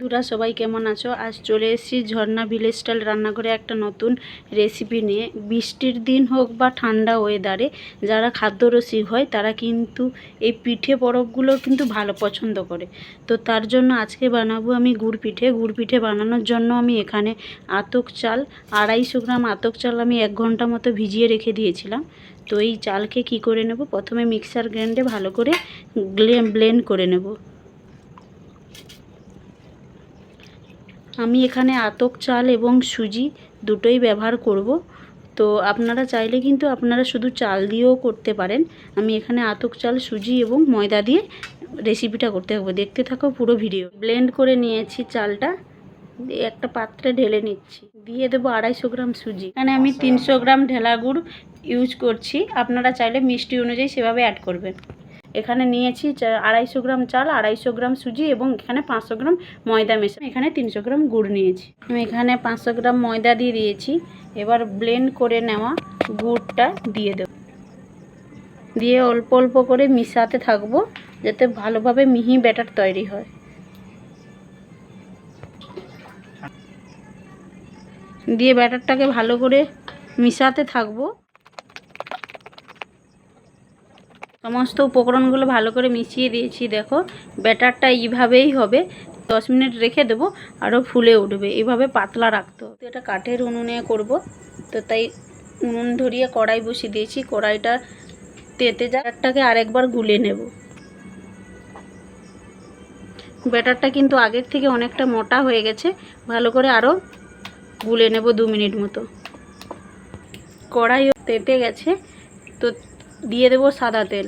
বন্ধুরা সবাই কেমন আছো? আজ চলে এসেছি ঝর্ণা ভিলেজ স্টাইল রান্নাঘরে একটা নতুন রেসিপি নিয়ে। বৃষ্টির দিন হোক বা ঠান্ডা ওয়েদারে যারা খাদ্যরসিক হয় তারা কিন্তু এই পিঠে পরবগুলো কিন্তু ভালো পছন্দ করে। তো তার জন্য আজকে বানাবো আমি গুড় পিঠে। গুড় পিঠে বানানোর জন্য আমি এখানে আতপ চাল 250 গ্রাম আতপ চাল আমি 1 ঘন্টা মতো ভিজিয়ে রেখে দিয়েছিলাম। তো এই চালকে কি করে নেব, প্রথমে মিক্সার গ্রাইন্ডে ভালো করে ব্লেন্ড করে নেব। আমি এখানে আতপ চাল এবং সুজি দুটোই ব্যবহার করব। তো আপনারা চাইলে কিন্তু আপনারা শুধু চাল দিয়েও করতে পারেন। আমি এখানে আতপ চাল, সুজি এবং ময়দা দিয়ে রেসিপিটা করতে হবে। দেখতে থাকো পুরো ভিডিও। ব্লেন্ড করে নিয়েছি চালটা, একটা পাত্রে ঢেলে নিচ্ছি। দিয়ে দেবো 250 গ্রাম সুজি। এখানে আমি 300 গ্রাম ঢেলা গুড় ইউজ করছি, আপনারা চাইলে মিষ্টি অনুযায়ী সেভাবে অ্যাড করবেন। এখানে নিয়েছি 250 গ্রাম চাল, 250 গ্রাম সুজি এবং এখানে 500 গ্রাম ময়দা মেশানো। এখানে 300 গ্রাম গুড় নিয়েছি। আমি এখানে 500 গ্রাম ময়দা দিয়ে দিয়েছি। এবার ব্লেন্ড করে নেওয়া গুড়টা দিয়ে দেব, দিয়ে অল্প অল্প করে মিশাতে থাকবো যাতে ভালোভাবে মিহি ব্যাটার তৈরি হয়। দিয়ে ব্যাটারটাকে ভালো করে মিশাতে থাকবো। সমস্ত উপকরণগুলো ভালো করে মিশিয়ে দিয়েছি। দেখো ব্যাটারটা এইভাবেই হবে। 10 মিনিট রেখে দেবো, আরও ফুলে উঠবে। এইভাবে পাতলা রাখতে হবে। এটা কাঠের উনুনে করব, তো তাই উনুন ধরিয়ে কড়াই বসিয়ে দিয়েছি। কড়াইটা তেতে ব্যাটারটাকে আরেকবার গুলে নেব। ব্যাটারটা কিন্তু আগের থেকে অনেকটা মোটা হয়ে গেছে, ভালো করে আরও গুলে নেব 2 মিনিট মতো। কড়াই তেতে গেছে, তো দিয়ে দেব সাদা তেল।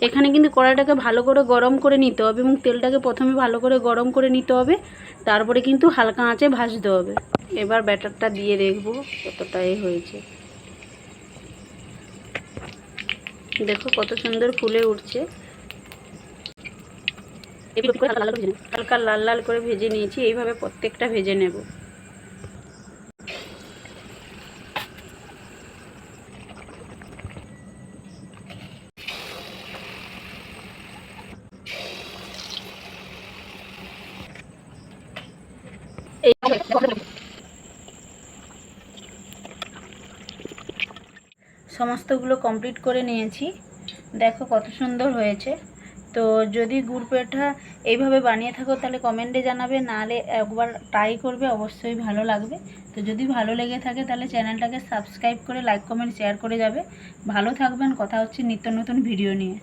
এখানে কিন্তু কড়াইটাকে ভালো করে গরম করে নিতে হবে এবং তেলটাকে প্রথমে ভালো করে গরম করে নিতে হবে, তারপরে কিন্তু হালকা আঁচে ভাজতে হবে। এবার ব্যাটারটা দিয়ে দেখব কতটাই হয়েছে। দেখো কত সুন্দর ফুলে উঠছে। হালকা লাল লাল করে ভেজে নিয়েছি। এইভাবে প্রত্যেকটা ভেজে নেব। সমস্তগুলো কমপ্লিট করে নিয়েছি। দেখো কত সুন্দর হয়েছে। তো যদি গুড় পেঠা এইভাবে বানিয়ে থাকো তাহলে কমেন্টে জানাবে, নাহলে একবার ট্রাই করবে, অবশ্যই ভালো লাগবে। তো যদি ভালো লেগে থাকে তাহলে চ্যানেলটাকে সাবস্ক্রাইব করে লাইক কমেন্ট শেয়ার করে যাবে। ভালো থাকবেন। কথা হচ্ছে নিত্য নতুন ভিডিও নিয়ে।